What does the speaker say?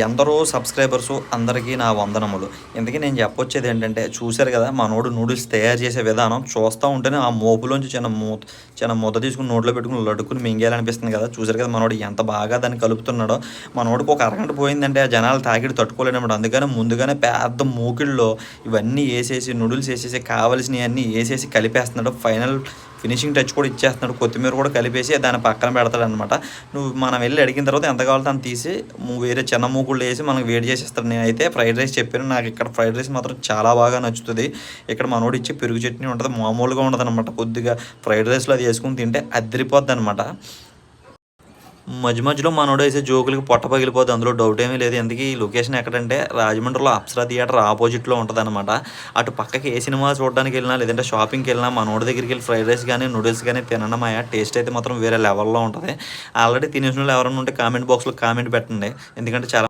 ఎందరో సబ్స్క్రైబర్సు అందరికీ నా వందనములు. ఇంతకీ నేను చెప్పొచ్చేది ఏంటంటే, చూశారు కదా మనోడు నూడిల్స్ తయారు చేసే విధానం చూస్తా ఉంటేనే ఆ మోపులోంచి చిన్న ముద్ద తీసుకొని నోట్లో పెట్టుకొని లడ్డుకొని మింగేయాలనిపిస్తుంది కదా! చూశారు కదా మనోడు ఎంత బాగా దాన్ని కలుపుతున్నాడో. మనోడికి ఒక అరగంట పోయిందంటే ఆ జనాలు తాకిడి తట్టుకోలేనమాట. అందుకని ముందుగానే పెద్ద మూకిడిలో ఇవన్నీ ఏసేసి నూడిల్స్ ఏసేసి కావాల్సినయన్నీ ఏసేసి కలిపేస్తున్నాడు. ఫినిషింగ్ టచ్ కూడా ఇచ్చేస్తున్నాడు. కొత్తిమీర కూడా కలిపేసి దాన్ని పక్కన పెడతాడనమాట. మనం వెళ్ళి అడిగిన తర్వాత ఎంత కావాలో అంత తీసి వేరే చిన్న మూకుళ్ళు వేసి మనకు వేడి చేసి ఇస్తాడు. నేనైతే ఫ్రైడ్ రైస్ చెప్పాను. నాకు ఇక్కడ ఫ్రైడ్ రైస్ మాత్రం చాలా బాగా నచ్చుతుంది. ఇక్కడ మనోడు ఇచ్చే పెరుగు చట్నీ ఉంటుంది, మామూలుగా ఉండదన్నమాట. కొద్దిగా ఫ్రైడ్ రైస్లో అది వేసుకుని తింటే అదిరిపోద్ది అనమాట. మధ్య మధ్యలో మనోడు వేసే జోకులకి పొట్ట పగిలిపోద్ది, అందులో డౌట్ ఏమీ లేదు. ఎందుకు ఈ లొకేషన్ ఎక్కడంటే రాజమండ్రిలో అప్సరా థియేటర్ ఆపోజిట్లో ఉంటుందన్నమాట. అటు పక్కకి ఏ సినిమా చూడడానికి వెళ్ళినా లేదంటే షాపింగ్కి వెళ్ళినా మనోడి దగ్గరికి వెళ్ళి ఫ్రైడ్ రైస్ కానీ నూడిల్స్ కానీ తినడమయ్యా టేస్ట్ అయితే మాత్రం వేరే లెవెల్లో ఉంటుంది. ఆల్రెడీ తినేసిన వాళ్ళు ఎవరైనా ఉంటే కామెంట్ బాక్స్లో కామెంట్ పెట్టండి. ఎందుకంటే చాలా